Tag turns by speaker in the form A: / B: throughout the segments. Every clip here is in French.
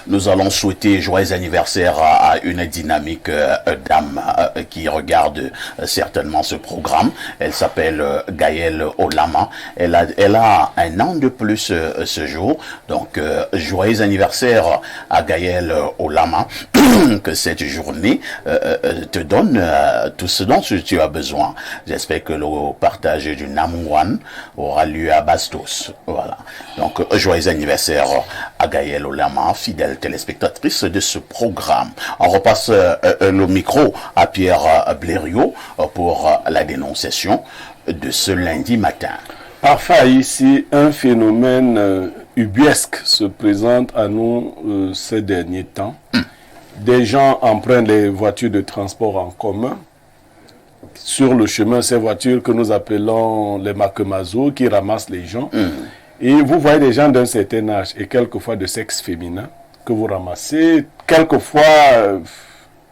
A: nous allons souhaiter joyeux anniversaire à une dynamique dame qui regarde certainement ce programme. Elle s'appelle Gaëlle Olama. Elle a un an de plus ce jour. Donc, joyeux anniversaire à Gaëlle Olama. Que cette journée te donne tout ce dont tu as besoin. J'espère que le partage du Namouane aura lieu à Bastos. Voilà. Donc, joyeux anniversaire à Gaëlle Olama, fidèle téléspectatrice de ce programme. On repasse le micro à Pierre Blériot pour la dénonciation de ce lundi matin.
B: Parfois, ici, un phénomène ubuesque se présente à nous ces derniers temps. Des gens empruntent les voitures de transport en commun. Sur le chemin, ces voitures que nous appelons les makemazo qui ramassent les gens. Et vous voyez des gens d'un certain âge et quelquefois de sexe féminin que vous ramassez, quelquefois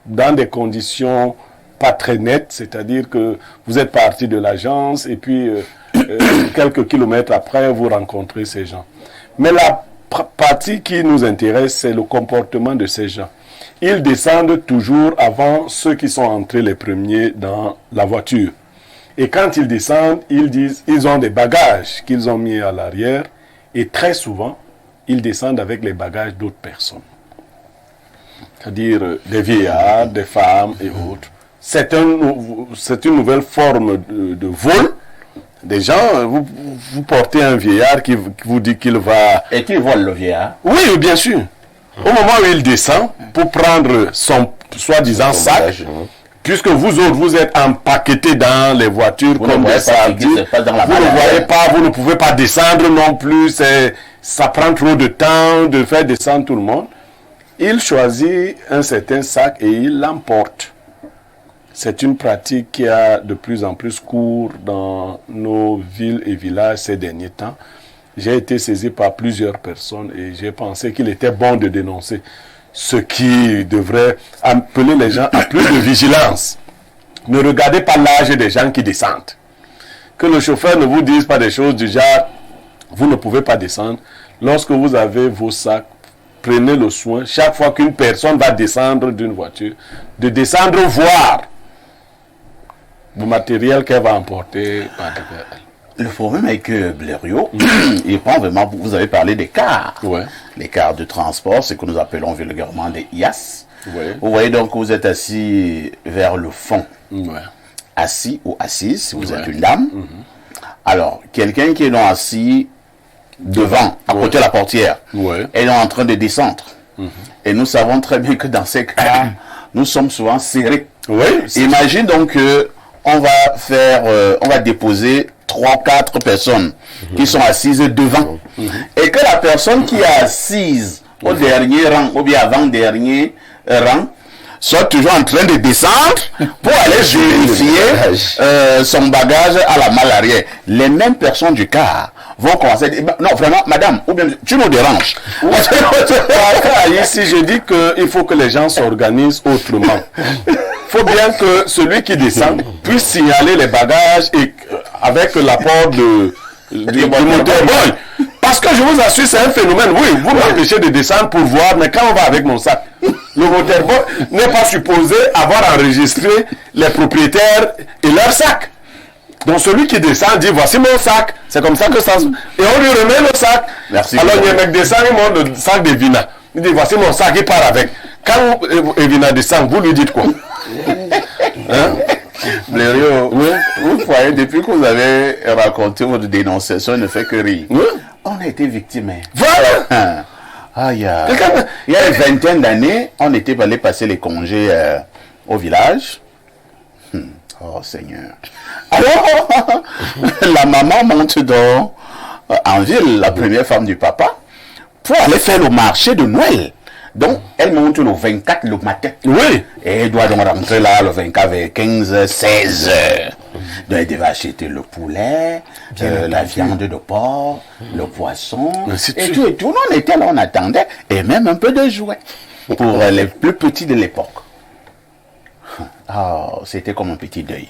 B: dans des conditions pas très nettes, c'est-à-dire que vous êtes parti de l'agence et puis quelques kilomètres après, vous rencontrez ces gens. Mais la partie qui nous intéresse, c'est le comportement de ces gens. Ils descendent toujours avant ceux qui sont entrés les premiers dans la voiture. Et quand ils descendent, ils disent, ils ont des bagages qu'ils ont mis à l'arrière. Et très souvent, ils descendent avec les bagages d'autres personnes. C'est-à-dire des vieillards, des femmes et autres. C'est une nouvelle forme de vol. Des gens, vous portez un vieillard qui vous dit qu'il va...
A: Et qui vole le vieillard?
B: Oui, bien sûr. Au moment où il descend, pour prendre son soi-disant sac, puisque vous autres, vous êtes empaquetés dans les voitures comme des sardines, vous ne voyez pas, vous ne pouvez pas descendre non plus, ça prend trop de temps de faire descendre tout le monde. Il choisit un certain sac et il l'emporte. C'est une pratique qui a de plus en plus cours dans nos villes et villages ces derniers temps. J'ai été saisi par plusieurs personnes et j'ai pensé qu'il était bon de dénoncer, ce qui devrait appeler les gens à plus de vigilance. Ne regardez pas l'âge des gens qui descendent. Que le chauffeur ne vous dise pas des choses du genre, vous ne pouvez pas descendre. Lorsque vous avez vos sacs, prenez le soin, chaque fois qu'une personne va descendre d'une voiture, de descendre voir le matériel qu'elle va emporter par derrière elle.
A: Le problème avec Blériot, il prend vraiment, vous avez parlé des cars.
B: Ouais.
A: Les cars de transport, c'est que nous appelons vulgairement des IAS.
B: Ouais.
A: Vous voyez donc que vous êtes assis vers le fond.
B: Ouais.
A: Assis ou assise, si vous êtes une dame. Alors, quelqu'un qui est donc assis devant, à côté de la portière, est donc en train de descendre. Et nous savons très bien que dans ces cas, nous sommes souvent serrés. Imagine donc que on va déposer 3-4 personnes qui sont assises devant. Et que la personne qui est assise au dernier rang, ou bien avant-dernier rang, soit toujours en train de descendre pour aller vérifier son bagage à la malle arrière. Les mêmes personnes du car vont commencer à dire, non, vraiment, madame, ou bien tu nous déranges.
B: Ici, je dis qu'il faut que les gens s'organisent autrement. Il faut bien que celui qui descend puisse signaler les bagages et avec l'apport du motorboy. Parce que je vous assure, c'est un phénomène. Oui, vous m'empêchez de descendre pour voir, mais quand on va avec mon sac, le motorboy n'est pas supposé avoir enregistré les propriétaires et leur sac. Donc celui qui descend dit, voici mon sac. C'est comme ça que ça se... Et on lui remet le sac.
A: Merci.
B: Alors il y a un mec descend, il monte le sac d'Evina. Il dit, voici mon sac, il part avec. Quand Evina descend, vous lui dites quoi?
A: Blériot, vous voyez, depuis que vous avez raconté votre dénonciation, il ne fait que rire. On a été victime.
B: Voilà.
A: Il y a une vingtaine d'années, on était allé passer les congés au village. Oh Seigneur. Alors, la maman monte en ville, la première femme du papa, pour aller faire le marché de Noël. Donc, elle monte le 24 le matin.
B: Oui.
A: Et elle doit donc rentrer là le 24 vers 15, 16 heures. Donc, elle devait acheter le poulet, la viande de porc, le poisson, et tout et tout. Nous, on était là, on attendait, et même un peu de jouets pour les plus petits de l'époque. C'était comme un petit deuil.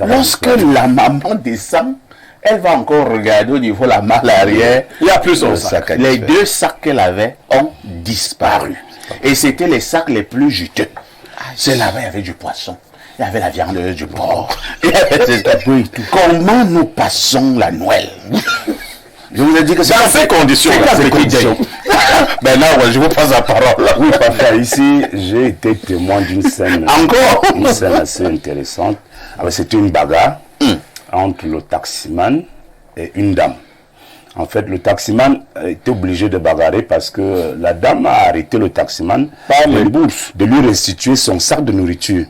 A: Lorsque la maman descend elle va encore regarder au niveau de la malle arrière.
B: Il n'y a plus son sac.
A: Les 2 sacs qu'elle avait ont disparu. Et c'était les sacs les plus juteux. C'est là-bas, il y avait du poisson. Il y avait la viande, du porc. Comment nous passons la Noël? Je vous ai dit que c'est
B: dans ces conditions.
A: Ben non, je vous passe la parole.
C: Oui, parfait. Ici, j'ai été témoin d'une scène.
A: Encore
C: une scène assez intéressante. C'était une bagarre entre le taximan et une dame. En fait, le taximan était obligé de bagarrer parce que la dame a arrêté le taximan de lui restituer son sac de nourriture.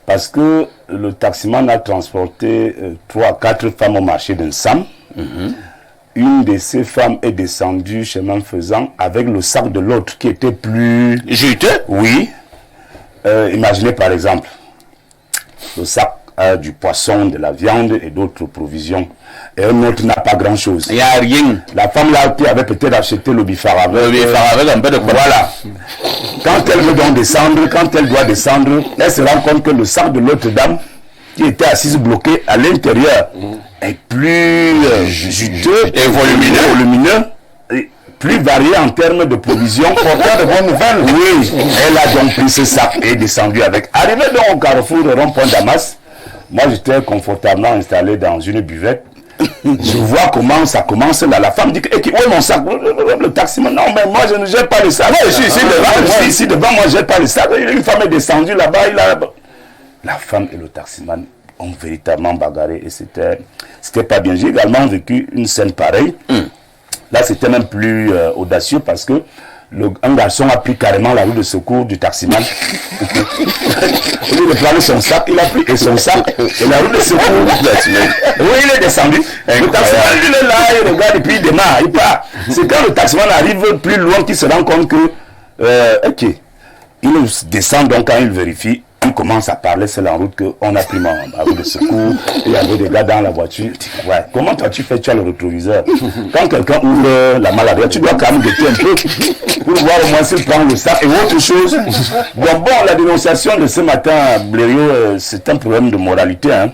C: Parce que le taximan a transporté 3 à 4 femmes au marché d'un Sam. Une de ces femmes est descendue chemin faisant avec le sac de l'autre qui était plus
A: juteux.
C: Oui. Imaginez par exemple, le sac a du poisson, de la viande et d'autres provisions. Et un autre n'a pas grand chose.
A: Il n'y a rien.
C: La femme là qui avait peut-être acheté le bifar avec
A: un peu de quoi.
C: Voilà. Quand elle veut donc descendre, quand elle doit descendre, elle se rend compte que le sac de l'autre dame qui était assise bloquée à l'intérieur est plus juteux
A: et volumineux.
C: Et plus varié en termes de provisions. Porteur de bonnes nouvelles. Oui, elle a donc pris ce sac et est descendue avec. Arrivé donc au carrefour de rond-point Damas, moi j'étais confortablement installé dans une buvette. Je vois comment ça commence là. La femme dit que, où est mon sac? Le taximan, non, mais moi je ne jette pas le sac. Moi, je suis ici devant, moi je ne jette pas le sac. Une femme est descendue là-bas. La femme et le taximan ont véritablement bagarré et c'était pas bien. J'ai également vécu une scène pareille. Là, c'était même plus audacieux parce que un garçon a pris carrément la roue de secours du taximan. Au lieu de prendre son sac, il a pris son sac et la roue de secours. Oui, il est descendu. Le taximan, il est là, il regarde et puis il démarre, il part. C'est quand le taximan arrive plus loin qu'il se rend compte que, ok, il descend donc quand il vérifie. Il commence à parler, c'est la route qu'on a pris ma roue de secours. Il y avait des gars dans la voiture. Ouais. Comment toi tu fais? Tu as le rétroviseur. Quand quelqu'un ouvre la malle arrière, tu dois quand même guetter un peu pour voir au moins s'il prend le sac et autre chose. Donc bon, la dénonciation de ce matin, Blériot, c'est un problème de moralité. Hein.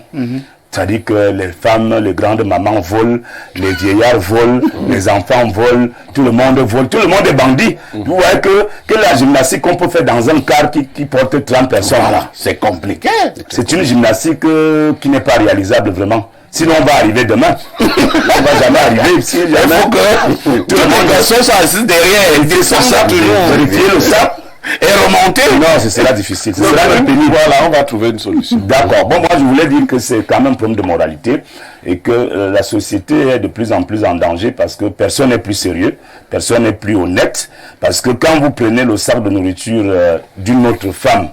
C: C'est-à-dire que les femmes, les grandes mamans volent, les vieillards volent, les enfants volent, tout le monde vole, tout le monde est bandit. Vous voyez que la gymnastique qu'on peut faire dans un car qui porte 30 personnes.
A: Voilà, c'est compliqué.
C: C'est une gymnastique qui n'est pas réalisable vraiment. Sinon on va arriver demain. On ne va jamais arriver. Il faut que tout le monde soit assis derrière et descend ça toujours. Vérifier le sac. Et remonter? Non, ce sera difficile. Ce sera le pénible.
B: Voilà, on va trouver une solution.
C: D'accord. Bon, moi, je voulais dire que c'est quand même un problème de moralité et que la société est de plus en plus en danger parce que personne n'est plus sérieux, personne n'est plus honnête. Parce que quand vous prenez le sac de nourriture d'une autre femme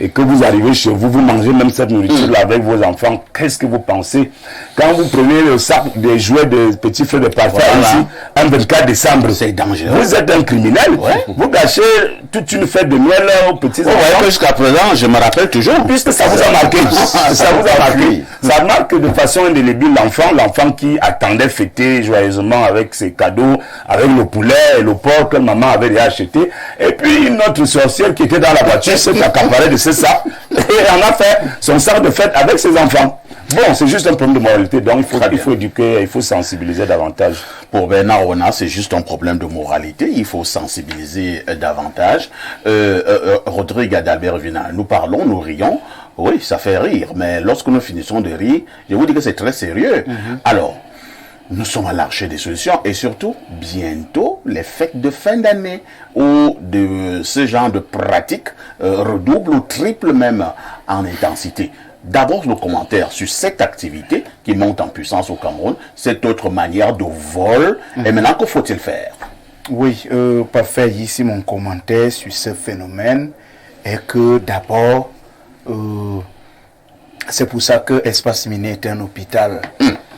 C: et que vous arrivez chez vous, vous mangez même cette nourriture-là avec vos enfants, qu'est-ce que vous pensez? Quand vous prenez le sac des jouets des petits feux de parfum ici, un 24 décembre,
A: c'est dangereux.
C: Vous êtes un criminel. Ouais. Vous gâchez toute une fête de Noël aux petits enfants.
A: Jusqu'à présent, je me rappelle toujours.
C: Puisque ça vous a marqué. Ça vous a marqué. Ça marque de façon indélébile l'enfant qui attendait fêter joyeusement avec ses cadeaux, avec le poulet et le porc que maman avait déjà acheté. Et puis une autre sorcière qui était dans la voiture s'est accaparée de ce sac et en a fait son sac de fête avec ses enfants. Bon, c'est juste un problème de moralité, donc il faut éduquer, il faut sensibiliser davantage.
A: Pour Bernard Ona, c'est juste un problème de moralité, il faut sensibiliser davantage. Rodrigue Adalbert Vina, nous parlons, nous rions, oui, ça fait rire, mais lorsque nous finissons de rire, je vous dis que c'est très sérieux. Alors, nous sommes à l'archer des solutions et surtout, bientôt, les fêtes de fin d'année où ce genre de pratiques redoublent ou triplent même en intensité. D'abord, le commentaire sur cette activité qui monte en puissance au Cameroun, cette autre manière de vol, et maintenant, que faut-il faire?
D: Oui, parfait. Ici, mon commentaire sur ce phénomène est que d'abord, c'est pour ça que Espace Miné est un hôpital.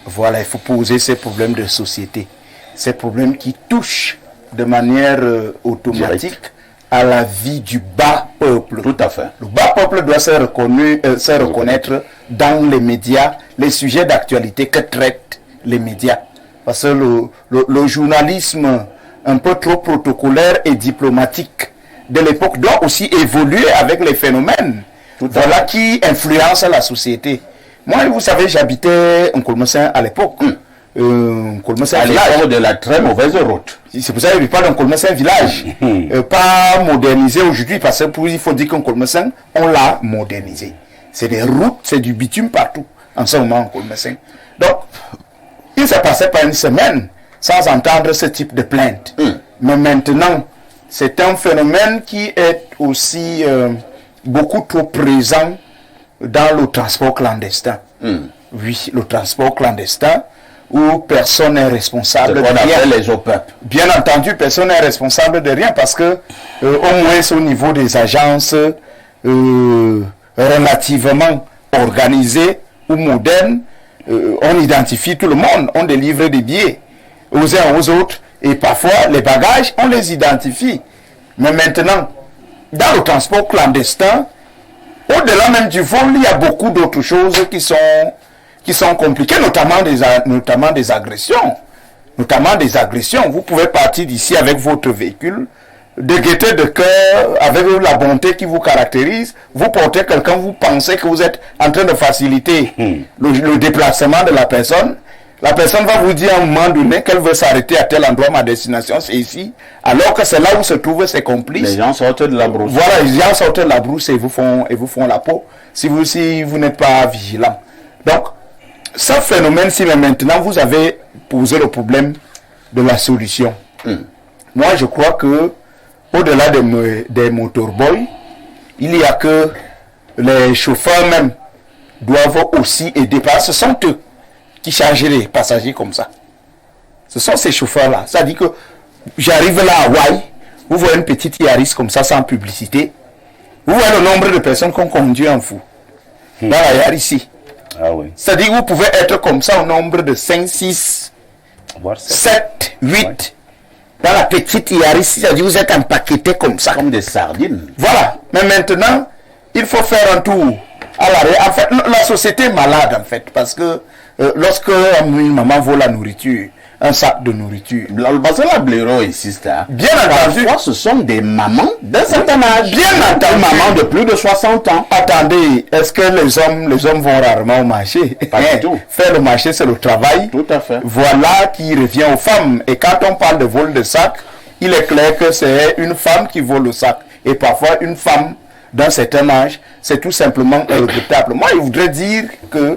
D: Voilà, il faut poser ces problèmes de société, ces problèmes qui touchent de manière automatique à la vie du bas peuple.
A: Tout à fait.
D: Le bas peuple doit se reconnaître dans les médias, les sujets d'actualité que traitent les médias. Parce que le journalisme un peu trop protocolaire et diplomatique de l'époque doit aussi évoluer avec les phénomènes qui influencent la société. Moi, vous savez, j'habitais en Kolmossin à l'époque. Kolmossin
A: À
D: village.
A: l'époque de la très mauvaise route.
D: C'est pour ça que je parle d'un Kolmossin village. Pas modernisé aujourd'hui, parce que il faut dire qu'en Kolmossin, on l'a modernisé. C'est des routes, c'est du bitume partout, en ce moment en Kolmossin. Donc, il ne se passait pas une semaine sans entendre ce type de plainte. Mais maintenant, c'est un phénomène qui est aussi beaucoup trop présent dans le transport clandestin. Oui, le transport clandestin où personne n'est responsable de rien.
A: Les OPEP.
D: Bien entendu, personne n'est responsable de rien parce que au moins au niveau des agences relativement organisées ou modernes, on identifie tout le monde, on délivre des billets aux uns aux autres et parfois les bagages, on les identifie. Mais maintenant, dans le transport clandestin, au-delà même du vol, il y a beaucoup d'autres choses qui sont compliquées, notamment des agressions. Notamment des agressions. Vous pouvez partir d'ici avec votre véhicule, de gaieté de cœur, avec la bonté qui vous caractérise, vous portez quelqu'un, vous pensez que vous êtes en train de faciliter le déplacement de la personne. La personne va vous dire à un moment donné qu'elle veut s'arrêter à tel endroit, ma destination c'est ici, alors que c'est là où se trouvent ses complices.
A: Les gens sortent de la brousse.
D: Voilà, les gens sortent de la brousse et vous font la peau si vous n'êtes pas vigilant. Donc, ce phénomène-ci, mais maintenant, vous avez posé le problème de la solution. Moi, je crois que au-delà des motorboys, il y a que les chauffeurs même doivent aussi aider, parce que ce sont eux qui chargent les passagers comme ça. Ce sont ces chauffeurs-là. Ça dit que j'arrive là à Hawaï, vous voyez une petite Yaris comme ça, sans publicité. Vous voyez le nombre de personnes qu'on conduit en fou. Dans la Yaris ici.
C: Ah oui.
D: C'est-à-dire que vous pouvez être comme ça au nombre de 5, 6, 7, 8. Dans la petite Yaris, c'est-à-dire que vous êtes empaquetés comme ça.
A: Comme des sardines.
D: Voilà. Mais maintenant, il faut faire un tour à l'arrêt. En fait, la société est malade, en fait, parce que lorsque une maman vole la nourriture, un sac de nourriture.
A: Parce que la blaireau insiste.
D: Bien entendu.
A: Parfois, ce sont des mamans d'un certain âge.
D: Bien entendu.
A: Une maman de plus de 60 ans.
D: Attendez, est-ce que les hommes vont rarement au marché?
A: Pas du tout.
D: Faire le marché, c'est le travail.
A: Tout à fait.
D: Voilà qui revient aux femmes. Et quand on parle de vol de sac, il est clair que c'est une femme qui vole le sac. Et parfois, une femme d'un certain âge, c'est tout simplement regrettable. Moi, je voudrais dire que,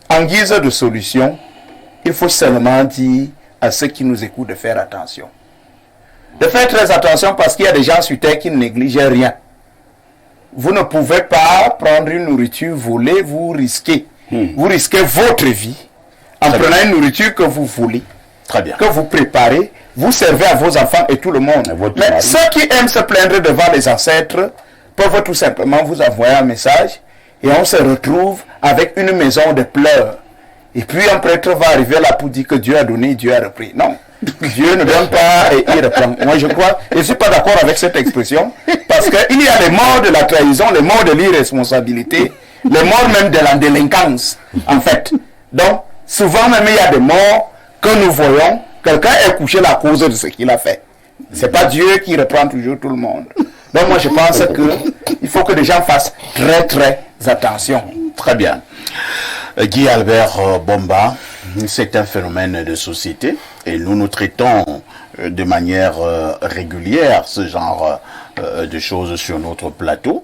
D: en guise de solution, il faut seulement dire à ceux qui nous écoutent de faire attention. De faire très attention parce qu'il y a des gens sur terre qui ne négligent rien. Vous ne pouvez pas prendre une nourriture volée, vous risquez. Vous risquez votre vie en prenant une nourriture que vous volez,
A: Très bien.
D: que vous préparez, vous servez à vos enfants et tout le monde. Mais
C: mari.
D: ceux qui aiment se plaindre devant les ancêtres peuvent tout simplement vous envoyer un message et on se retrouve avec une maison de pleurs. Et puis un prêtre va arriver là pour dire que Dieu a donné, Dieu a repris. Non, Dieu ne donne pas et il reprend. Moi je crois, et je ne suis pas d'accord avec cette expression, parce qu'il y a les morts de la trahison, les morts de l'irresponsabilité, les morts même de la délinquance, en fait. Donc, souvent même il y a des morts que nous voyons, quelqu'un est couché la cause de ce qu'il a fait. C'est pas Dieu qui reprend toujours tout le monde. Donc moi je pense qu'il faut que les gens fassent très très attention.
A: Très bien. Guy Albert Bomba, c'est un phénomène de société et nous traitons de manière régulière ce genre de choses sur notre plateau.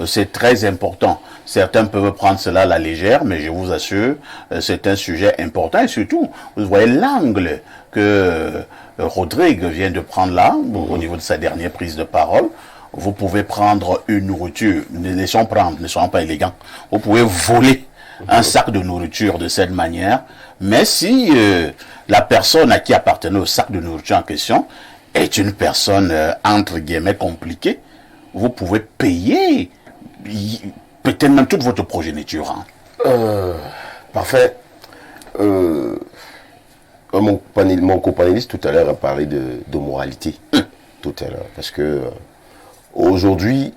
A: C'est très important. Certains peuvent prendre cela à la légère, mais je vous assure, c'est un sujet important et surtout, vous voyez l'angle que Rodrigue vient de prendre là, au niveau de sa dernière prise de parole. Vous pouvez prendre une nourriture, ne soyons pas élégants. Vous pouvez voler un sac de nourriture de cette manière, mais si la personne à qui appartenait au sac de nourriture en question est une personne entre guillemets compliquée, vous pouvez payer peut-être même toute votre progéniture.
E: Parfait. Mon copanéliste tout à l'heure a parlé de moralité. Tout à l'heure. Parce que aujourd'hui,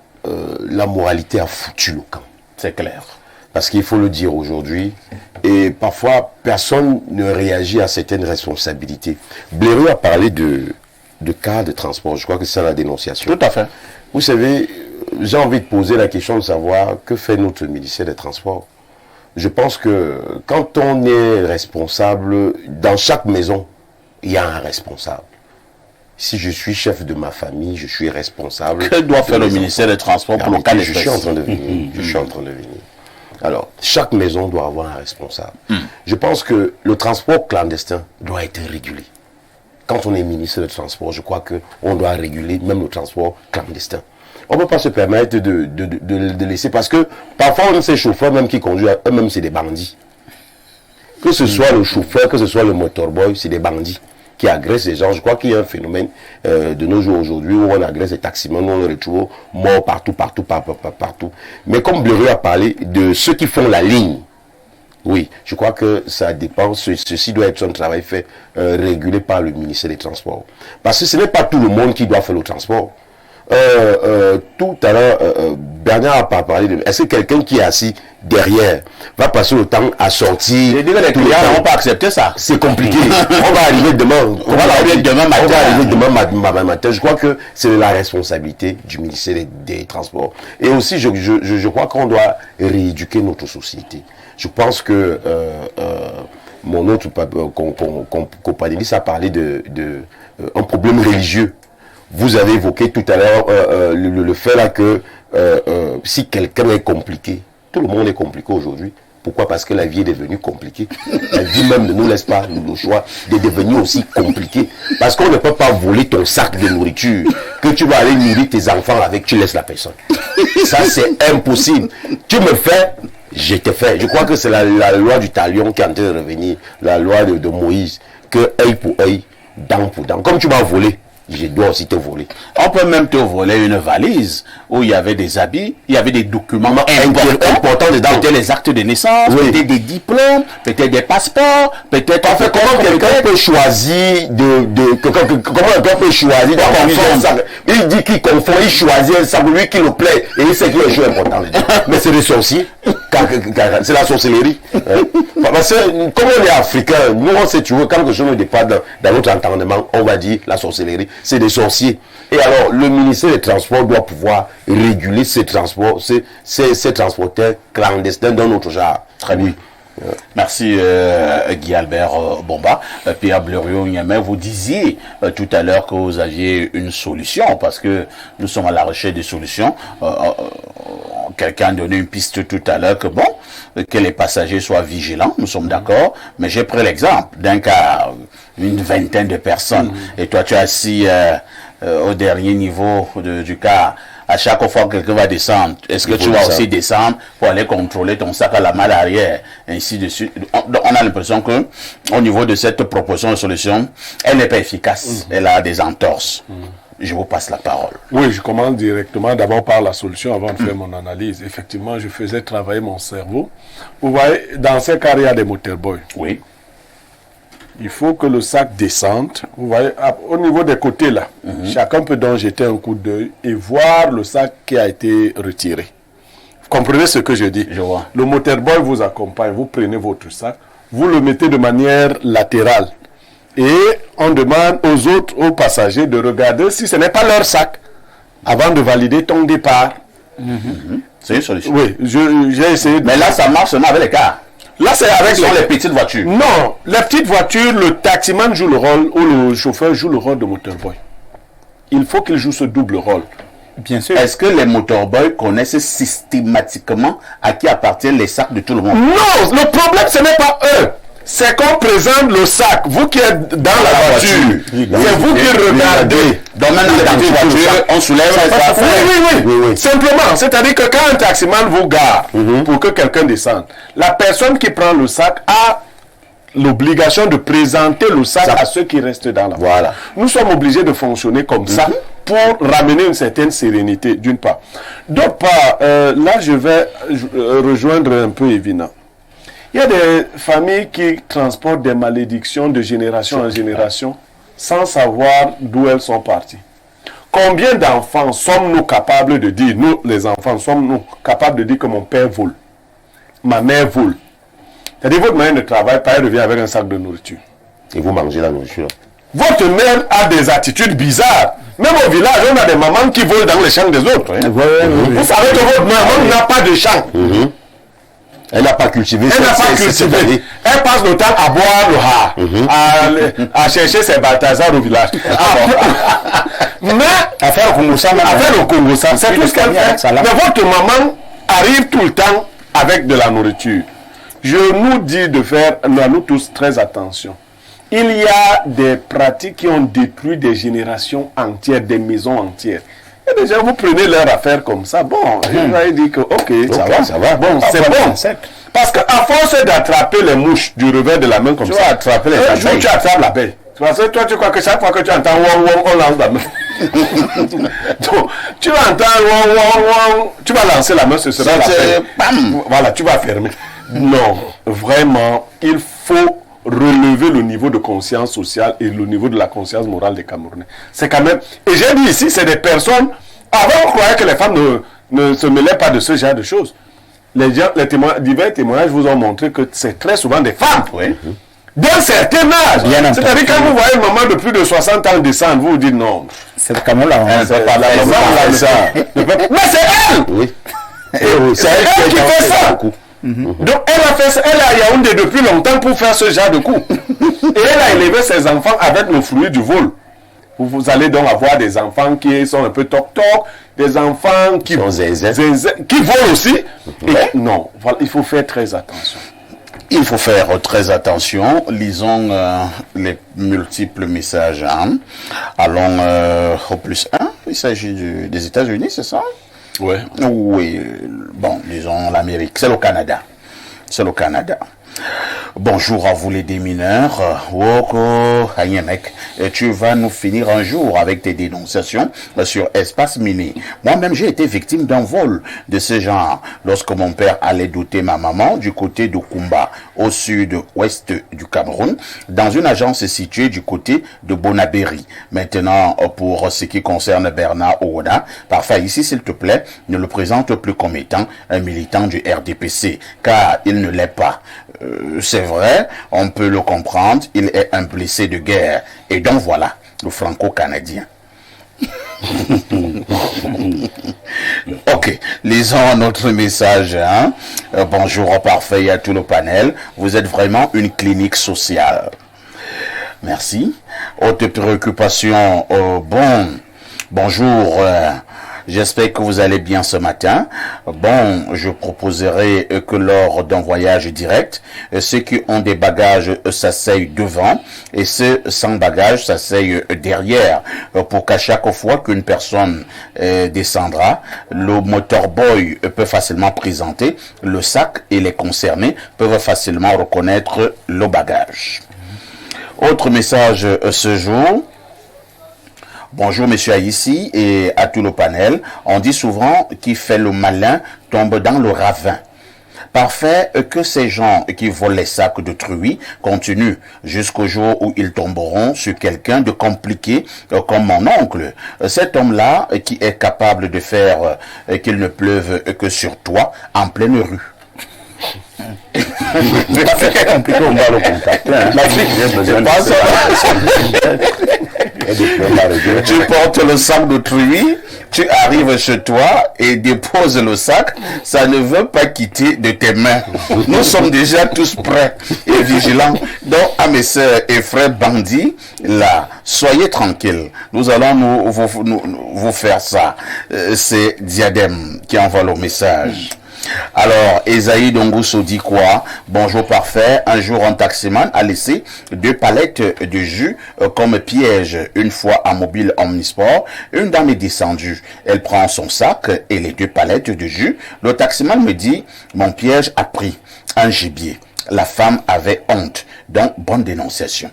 E: la moralité a foutu le camp.
A: C'est clair.
E: Parce qu'il faut le dire aujourd'hui, et parfois personne ne réagit à certaines responsabilités. Blaireau a parlé de cas de transport, je crois que c'est la dénonciation.
A: Tout à fait.
E: Vous savez, j'ai envie de poser la question de savoir que fait notre ministère des Transports. je pense que quand on est responsable, dans chaque maison, il y a un responsable. Si je suis chef de ma famille, je suis responsable.
A: Que doit faire le ministère des Transports pour le cas
E: Je suis en train de venir. Je suis en train de venir. Alors, chaque maison doit avoir un responsable. Je pense que le transport clandestin doit être régulé. Quand on est ministre des Transports, je crois qu'on doit réguler même le transport clandestin. On ne peut pas se permettre de laisser, parce que parfois, même ces chauffeurs même qui conduisent, eux-mêmes, c'est des bandits. Que ce soit le chauffeur, que ce soit le motorboy, c'est des bandits qui agressent les gens. Je crois qu'il y a un phénomène de nos jours aujourd'hui où on agresse les taximans, on les retrouve morts partout. Mais comme Blériot a parlé de ceux qui font la ligne, oui, je crois que ça dépend, ceci doit être un travail fait, régulé par le ministère des Transports. Parce que ce n'est pas tout le monde qui doit faire le transport. Tout à l'heure, Bernard a parlé de... Est-ce que quelqu'un qui est assis derrière va passer le temps à sortir?
A: Les clients n'ont pas accepté ça.
E: C'est compliqué. On va arriver demain. On va arriver demain matin. Je crois que c'est la responsabilité du ministère des Transports. Et aussi, je crois qu'on doit rééduquer notre société. Je pense que mon autre compagnoniste a parlé de un problème religieux. Vous avez évoqué tout à l'heure le fait là que si quelqu'un est compliqué, tout le monde est compliqué aujourd'hui. Pourquoi? Parce que la vie est devenue compliquée. La vie même ne nous laisse pas le choix de devenir aussi compliqué. Parce qu'on ne peut pas voler ton sac de nourriture que tu vas aller nourrir tes enfants avec, tu laisses la personne. Ça, c'est impossible. Tu me fais, je te fais. Je crois que c'est la loi du talion qui est en train de revenir, la loi de Moïse, que œil pour œil, dent pour dent. Comme tu m'as volé, je dois aussi te voler. On peut même te voler une valise où il y avait des habits, il y avait des documents importants dedans. Peut-être les actes de naissance, peut-être des diplômes, peut-être des passeports, peut-être... En fait, comment quelqu'un peut choisir comment quelqu'un peut choisir son sac? Il dit qu'il confond, il choisit un sac, lui qui le plaît, et il sait qu'il y a des choses importantes. Mais c'est des sorciers. C'est la sorcellerie. Parce que, comme on est africain, nous, on sait, tu vois, quand quelque chose ne dépasse dans notre entendement, on va dire la sorcellerie. C'est des sorciers. Et alors, le ministère des Transports doit pouvoir réguler ces transports, ces transporteurs clandestins dans notre genre. Très bien.
A: Merci Guy Albert Bomba. Pierre Blériot-Niamey, vous disiez tout à l'heure que vous aviez une solution, parce que nous sommes à la recherche de solutions. Quelqu'un a donné une piste tout à l'heure que que les passagers soient vigilants, nous sommes d'accord, mais j'ai pris l'exemple d'un cas, une vingtaine de personnes, et toi tu es assis au dernier niveau du car. À chaque fois que quelqu'un va descendre, est-ce que tu vas aussi descendre pour aller contrôler ton sac à la main arrière, ainsi de suite. On a l'impression que au niveau de cette proposition de solution, elle n'est pas efficace, elle a des entorses. Je vous passe la parole.
B: Oui, je commence directement d'abord par la solution avant de faire mon analyse. Effectivement, je faisais travailler mon cerveau. Vous voyez, dans ces cas, il y a des motorboys.
A: Oui.
B: Il faut que le sac descende. Vous voyez, au niveau des côtés là, chacun peut donc jeter un coup d'œil et voir le sac qui a été retiré. Vous comprenez ce que je dis?
A: Je vois.
B: Le motorboy vous accompagne, vous prenez votre sac, vous le mettez de manière latérale. Et on demande aux passagers de regarder si ce n'est pas leur sac avant de valider ton départ.
A: C'est une solution.
B: Oui, j'ai essayé.
A: Mais là, ça marche seulement avec les cars.
B: Là, c'est avec
A: les petites voitures.
B: Non, les petites voitures, le taximan joue le rôle, ou le chauffeur joue le rôle de motorboy. Il faut qu'il joue ce double rôle.
A: Bien sûr. Est-ce que les motorboys connaissent systématiquement à qui appartiennent les sacs de tout le monde?
B: Non, le problème, ce n'est pas eux. C'est qu'on présente le sac. Vous qui êtes dans la voiture, c'est vous qui regardez.
A: Donc maintenant, dans la voiture, on soulève les sacs.
B: Oui. Simplement, c'est-à-dire que quand un taximan vous gare pour que quelqu'un descende, la personne qui prend le sac a l'obligation de présenter le sac à ceux qui restent dans la voiture. Voilà. Nous sommes obligés de fonctionner comme ça pour ramener une certaine sérénité, d'une part. D'autre part, là, je vais rejoindre un peu Evina. Il y a des familles qui transportent des malédictions de génération en génération sans savoir d'où elles sont parties. Combien d'enfants sommes-nous capables de dire, nous les enfants, sommes-nous capables de dire que mon père vole, ma mère vole? C'est-à-dire votre mère ne travaille pas, elle revient avec un sac de nourriture.
E: Et vous mangez la nourriture.
B: Votre mère a des attitudes bizarres. Même au village, on a des mamans qui volent dans les champs des autres. Vous savez que votre maman n'a pas de champ.
E: Elle n'a pas cultivé.
B: Elle n'a pas cultivé. Elle passe le temps à boire le ha, à chercher ses Balthazar au village. Mais
D: À faire le Congo ça.
B: c'est tout ce qu'elle fait. Mais votre maman arrive tout le temps avec de la nourriture. Je nous dis de faire, à nous tous, très attention. Il y a des pratiques qui ont détruit des générations entières, des maisons entières. Et déjà, vous prenez leur affaire comme ça. Bon, il va dire que, ok, ça va. Bon, c'est bon. Parce qu'à force d'attraper les mouches du revers de la main comme ça, tu vas attraper les abeilles. Tu attrapes l'abeille. Parce que toi, tu crois que chaque fois que tu entends on lance la main. Donc, tu vas entendre tu vas lancer la main, ce sera la main. Voilà, tu vas fermer. Non, vraiment, il faut relever le niveau de conscience sociale et le niveau de la conscience morale des Camerounais. C'est quand même... Et j'ai dit ici, c'est des personnes... Avant, on croyait que les femmes ne se mêlaient pas de ce genre de choses. Divers témoignages vous ont montré que c'est très souvent des femmes. Oui. D'un certain âge. C'est-à-dire quand vous voyez une maman de plus de 60 ans descendre, vous vous dites non.
D: C'est le Cameroun là.
B: C'est pas la maman là. Mais c'est elle.
E: Oui.
B: C'est elle qui fait ça. Donc elle a Yaoundé depuis longtemps pour faire ce genre de coup. Et elle a élevé ses enfants avec le fruit du vol. Vous allez donc avoir des enfants qui sont un peu toc-toc, des enfants qui volent aussi. Et non, voilà, il faut faire très attention.
A: Il faut faire très attention. Lisons les multiples messages. Hein. Allons au plus 1. Il s'agit des États-Unis, c'est ça?
B: Ouais.
A: Oui. Bon, disons l'Amérique. C'est le Canada. C'est le Canada. Bonjour à vous les démineurs. Woko Hayemek, tu vas nous finir un jour avec tes dénonciations sur Espace Miné. Moi-même, j'ai été victime d'un vol de ce genre lorsque mon père allait douter ma maman du côté de Kumba, au sud-ouest du Cameroun, dans une agence située du côté de Bonabéry. Maintenant, pour ce qui concerne Bernard Ouda, parfait ici, s'il te plaît, ne le présente plus comme étant un militant du RDPC, car il ne l'est pas. C'est vrai, on peut le comprendre, il est un blessé de guerre. Et donc voilà, le franco-canadien. Ok, lisons notre message. Hein? Bonjour, parfait à tout le panel. Vous êtes vraiment une clinique sociale. Merci. Autre préoccupation, bonjour. J'espère que vous allez bien ce matin. Bon, je proposerai que lors d'un voyage direct, ceux qui ont des bagages s'asseyent devant et ceux sans bagages s'asseyent derrière pour qu'à chaque fois qu'une personne descendra, le motorboy peut facilement présenter le sac et les concernés peuvent facilement reconnaître le bagage. Autre message ce jour. Bonjour Monsieur Aïssi et à tout le panel. On dit souvent qui fait le malin tombe dans le ravin. Parfait que ces gens qui volent les sacs de truie continuent jusqu'au jour où ils tomberont sur quelqu'un de compliqué comme mon oncle. Cet homme-là qui est capable de faire qu'il ne pleuve que sur toi en pleine rue. L'Afrique est compliquée, on va le contacter. Tu portes le sac de truie, tu arrives chez toi et déposes le sac, ça ne veut pas quitter de tes mains. Nous sommes déjà tous prêts et vigilants. Donc, à mes sœurs et frères bandits, là, soyez tranquilles. Nous allons vous faire ça. C'est Diadème qui envoie le message. Alors, Esaïe Dongusso dit quoi? Bonjour parfait. Un jour, un taximan a laissé 2 palettes de jus comme piège. Une fois à Mobile Omnisport, une dame est descendue. Elle prend son sac et les 2 palettes de jus. Le taximan me dit, mon piège a pris un gibier. La femme avait honte. Donc, bonne dénonciation.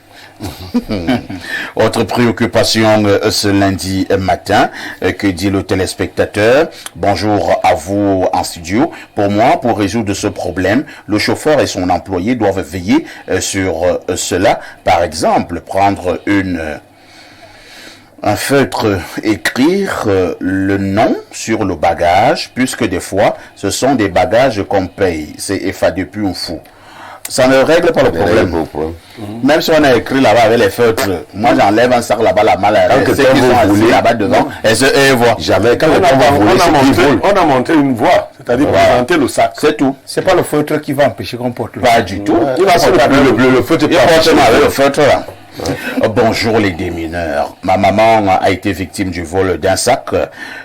A: Autre préoccupation ce lundi matin, que dit le téléspectateur? Bonjour à vous en studio. Pour moi, pour résoudre ce problème, le chauffeur et son employé doivent veiller sur cela. Par exemple, prendre un feutre, écrire le nom sur le bagage, puisque des fois, ce sont des bagages qu'on paye. C'est FA depuis un fou. Ça ne règle pas le problème. Même si on a écrit là-bas avec les feutres, moi j'enlève un sac là-bas, la malle à l'air. Ceux qui sont assis là-bas devant, et voient.
E: Jamais. Quand
B: on a monté une voie, c'est-à-dire présenter le sac.
A: C'est tout.
D: C'est pas le feutre qui va empêcher qu'on porte le
A: Pas du tout.
E: Il va porter le feutre.
A: Il porte avec le feutre là. Bonjour les démineurs. Ma maman a été victime du vol d'un sac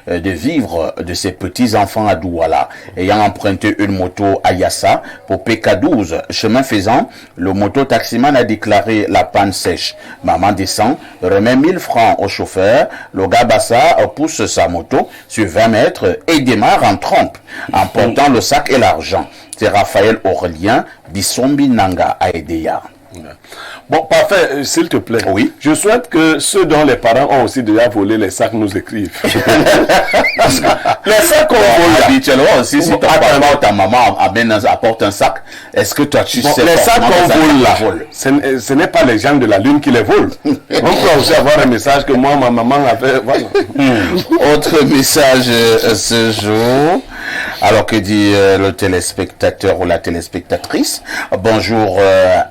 A: de vivres de ses petits-enfants à Douala, ayant emprunté une moto à Yassa pour PK12. Chemin faisant, le moto-taximan a déclaré la panne sèche. Maman descend, remet 1000 francs au chauffeur. Le gars Bassa pousse sa moto sur 20 mètres et démarre en trompe, emportant le sac et l'argent. C'est Raphaël Aurélien Bissombi Nanga à Edea.
B: Bon, parfait, s'il te plaît.
A: Oui.
B: Je souhaite que ceux dont les parents ont aussi déjà volé les sacs nous écrivent. Parce que les sacs qu'on vole
A: habituellement aussi, si ton papa ou ta maman apporte un sac, est-ce que toi tu sais
B: les sacs qu'on vole là,
A: vole?
B: Ce n'est pas les gens de la lune qui les volent. On peut aussi avoir un message que moi, ma maman avait. Voilà.
A: Autre message ce jour. Alors que dit le téléspectateur ou la téléspectatrice? Bonjour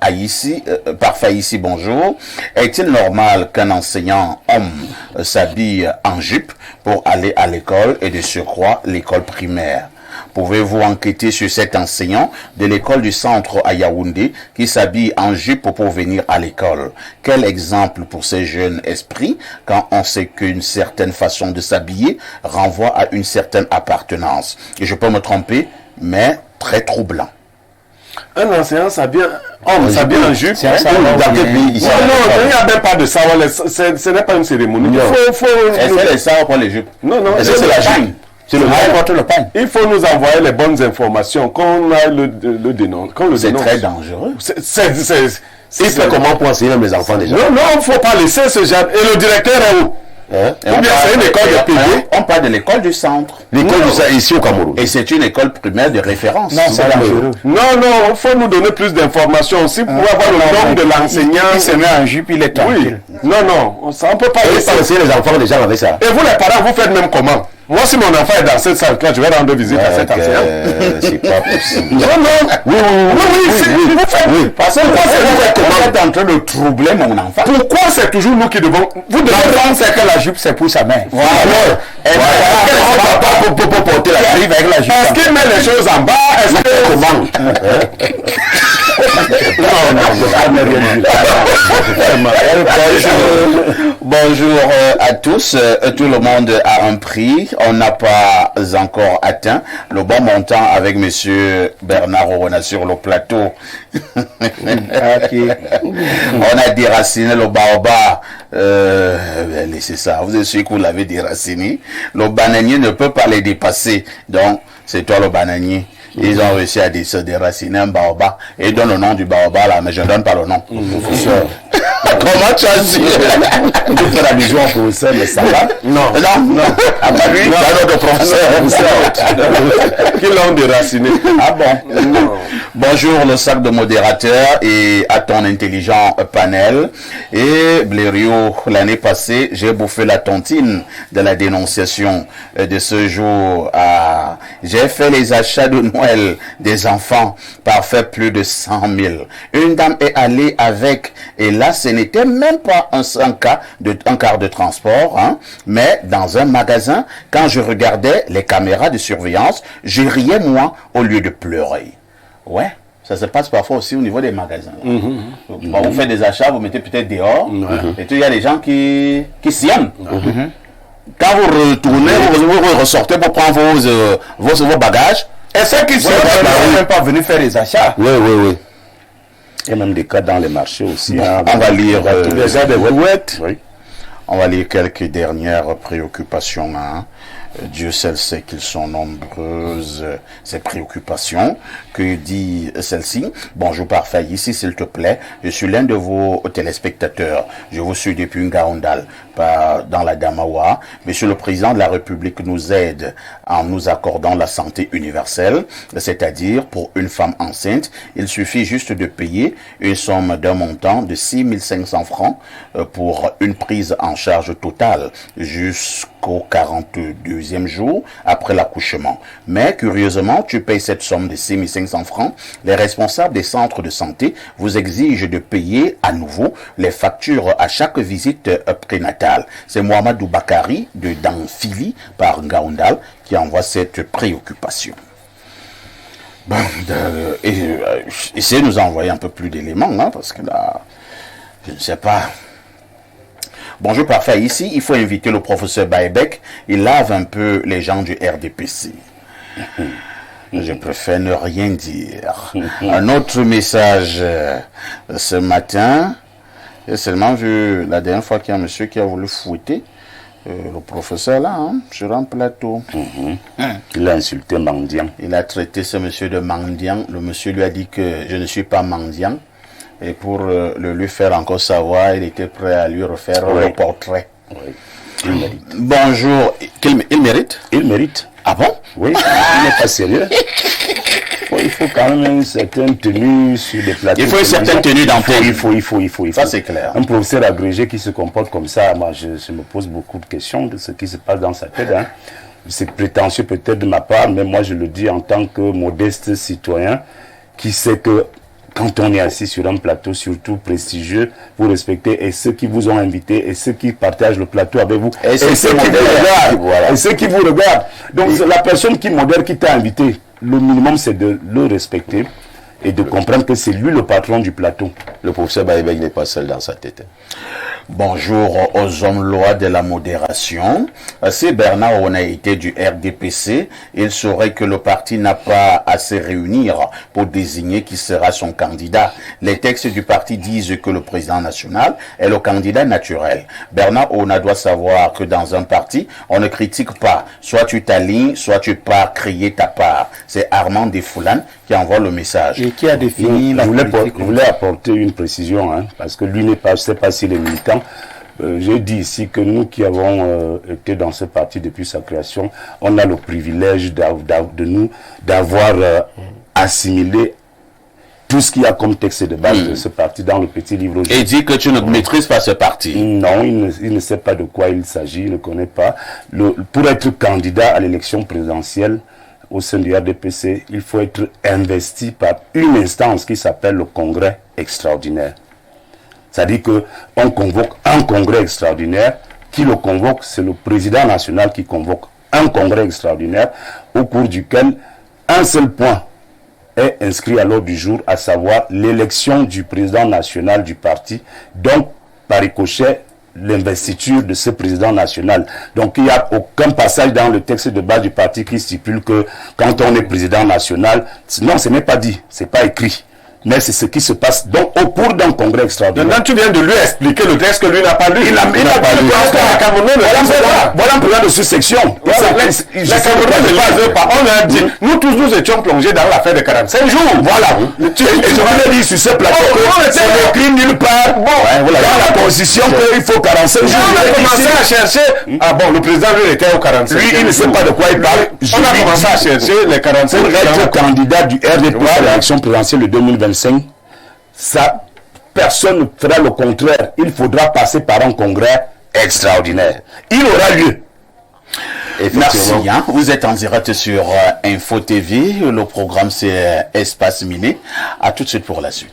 A: à ici, parfait ici, bonjour. Est-il normal qu'un enseignant homme s'habille en jupe pour aller à l'école et de surcroît l'école primaire? Pouvez-vous enquêter sur cet enseignant de l'école du centre à Yaoundé qui s'habille en jupe pour venir à l'école? Quel exemple pour ces jeunes esprits quand on sait qu'une certaine façon de s'habiller renvoie à une certaine appartenance? Et je peux me tromper, mais très troublant.
B: Un enseignant s'habille en jupe.
E: C'est ça, dans quel pays ici?
B: Non, il n'y a même pas de ça. Ce n'est pas une cérémonie.
A: C'est les savants pour les jupes.
B: Non,
A: c'est la jupe.
B: Il faut nous envoyer les bonnes informations, qu'on a le dénonce.
A: C'est très dangereux.
E: Il fait comment pour enseigner mes enfants déjà?
B: Non, il ne faut pas laisser ce genre. Et le directeur est où? Ou bien c'est une école de privé?
A: On parle de l'école du centre.
E: L'école du centre ici au Cameroun.
A: Et c'est une école primaire de référence.
D: Non, c'est dangereux.
B: Non, il faut nous donner plus d'informations aussi pour avoir le nom de l'enseignant.
D: Il se met en jupe, il est tranquille.
B: Oui. Non, ça on peut pas
E: laisser les enfants déjà avec ça.
B: Et vous les parents, vous faites même comment? Moi, si mon enfant est dans cette salle, quand je vais rendre visite à cet enseignant.
E: C'est pas possible.
B: Non. Oui.
A: Parce que vous êtes en train de troubler mon enfant.
B: Pourquoi c'est toujours nous qui devons.
D: L'enfant sait que la jupe, c'est pour sa main.
E: Pour porter la jupe avec la jupe.
B: Est-ce qu'il met les choses en bas? Est-ce que. Comment?
A: Bonjour à tous. Tout le monde a un prix. On n'a pas encore atteint le bon montant avec monsieur Bernard Orona sur le plateau. On a déraciné le baobab. Laissez ça. Vous êtes sûr que vous l'avez déraciné. Le bananier ne peut pas les dépasser. Donc, c'est toi le bananier. Ils ont réussi à se déraciner un baobab. Et donne le nom du baobab là, mais je ne donne pas le nom. Comment tu as su?
E: Tu fais allusion au professeur, mais ça va?
A: Non. À part lui, il y a d'autres professeurs
B: qui l'ont déraciné.
A: Ah bon? Non. Bonjour le sac de modérateur et à ton intelligent panel. Et Blériot, l'année passée, j'ai bouffé la tontine de la dénonciation de ce jour. J'ai fait les achats de Noël des enfants par fait plus de 100 000. Une dame est allée avec, et là, ce n'était même pas un quart de transport, hein, mais dans un magasin, quand je regardais les caméras de surveillance, je riais moi au lieu de pleurer. Ouais, ça se passe parfois aussi au niveau des magasins. Bon, vous faites des achats, vous mettez peut-être dehors, et puis il y a des gens qui siennent. Quand vous retournez, vous ressortez pour prendre vos bagages.
D: Et ceux qui sont même pas venus faire des achats.
E: Oui. Il y a même des cas dans les marchés aussi.
A: Bon, on va lire
E: on
A: va lire quelques dernières préoccupations. Hein. Dieu seul sait qu'ils sont nombreuses, ces préoccupations. Que dit celle-ci? Bonjour parfait, ici s'il te plaît, je suis l'un de vos téléspectateurs. Je vous suis depuis Ngaoundal, dans la Damawa. Monsieur le Président de la République nous aide en nous accordant la santé universelle, c'est-à-dire pour une femme enceinte, il suffit juste de payer une somme d'un montant de 6 500 francs pour une prise en charge totale jusqu'au jusqu'au 42e jour après l'accouchement. Mais curieusement, tu payes cette somme de 6 500 francs. Les responsables des centres de santé vous exigent de payer à nouveau les factures à chaque visite prénatale. C'est Mohamed Bakari de Danfili par Ngaoundal qui envoie cette préoccupation. Bon, essayez de nous envoyer un peu plus d'éléments, hein, parce que là, je ne sais pas. Bonjour, parfait. Ici, il faut inviter le professeur Baebek. Il lave un peu les gens du RDPC. Je préfère ne rien dire. Un autre message ce matin. J'ai seulement vu la dernière fois qu'il y a un monsieur qui a voulu fouetter le professeur là, hein, sur un plateau.
C: Il a insulté mendiant.
A: Il a traité ce monsieur de mendiant. Le monsieur lui a dit que je ne suis pas mendiant. Et pour le lui faire encore savoir, il était prêt à lui refaire le portrait.
C: Oui. Il mérite.
A: Bonjour. Il mérite?
C: Il mérite.
A: Ah bon?
C: Oui, il n'est pas sérieux. Il faut quand même une certaine tenue sur les plateaux.
A: Il faut une certaine tenue d'antenne.
C: Il faut.
A: Ça, c'est clair.
C: Un professeur agrégé qui se comporte comme ça, moi, je me pose beaucoup de questions de ce qui se passe dans sa tête. Hein. C'est prétentieux peut-être de ma part, mais moi, je le dis en tant que modeste citoyen qui sait que quand on est assis sur un plateau, surtout prestigieux, vous respectez et ceux qui vous ont invité et ceux qui partagent le plateau avec vous et ceux qui vous regardent. Voilà. Et ceux qui vous regardent. Donc, la personne qui modère, qui t'a invité, le minimum, c'est de le respecter et de comprendre que c'est lui le patron du plateau.
E: Le professeur Baebek n'est pas seul dans sa tête.
A: Bonjour aux hommes lois de la modération. Si Bernard Onaïté du RDPC, il saurait que le parti n'a pas à se réunir pour désigner qui sera son candidat. Les textes du parti disent que le président national est le candidat naturel. Bernard Ona doit savoir que dans un parti, on ne critique pas. Soit tu t'alignes, soit tu pars crier ta part. C'est Armand Desfoulanes qui envoie le message.
D: Et qui a défini la politique.
C: Je voulais apporter une précision, hein, parce que lui n'est pas, je ne sais pas s'il est militant. J'ai dit ici que nous qui avons été dans ce parti depuis sa création, on a le privilège d'avoir assimilé tout ce qu'il y a comme texte de base de ce parti dans le petit livre.
A: Et dit que tu ne maîtrises pas ce parti.
C: Non, il ne sait pas de quoi il s'agit, il ne connaît pas. Pour être candidat à l'élection présidentielle au sein du RDPC, il faut être investi par une instance qui s'appelle le Congrès extraordinaire. C'est-à-dire qu'on convoque un congrès extraordinaire. Qui le convoque? C'est le président national qui convoque un congrès extraordinaire au cours duquel un seul point est inscrit à l'ordre du jour, à savoir l'élection du président national du parti, donc par ricochet l'investiture de ce président national. Donc il n'y a aucun passage dans le texte de base du parti qui stipule que quand on est président national, non, ce n'est pas dit, ce n'est pas écrit. Mais c'est ce qui se passe donc au cours d'un congrès extraordinaire.
B: Maintenant, tu viens de lui expliquer le texte que lui n'a pas lu.
C: Il n'a pas lu. Voilà un problème de sous-section.
B: Les Camerounais ne basent pas. On a dit, nous tous nous étions plongés dans l'affaire de 45 jours.
C: Voilà. Et je voulais dire sur ce plateau que c'est écrit nulle part. Dans la constitution qu'il faut 45 jours.
B: On a commencé à chercher. Ah bon, le président lui était au 45 jours.
C: Lui, il ne sait pas de quoi il parle.
B: On a commencé à chercher les 45 jours.
C: Pour être candidat du RDP à l'élection présidentielle de 2025, ça, personne ne fera le contraire. Il faudra passer par un congrès extraordinaire. Il aura lieu.
A: Merci. Hein. Vous êtes en direct sur Info TV. Le programme, c'est Espace Miné. À tout de suite pour la suite.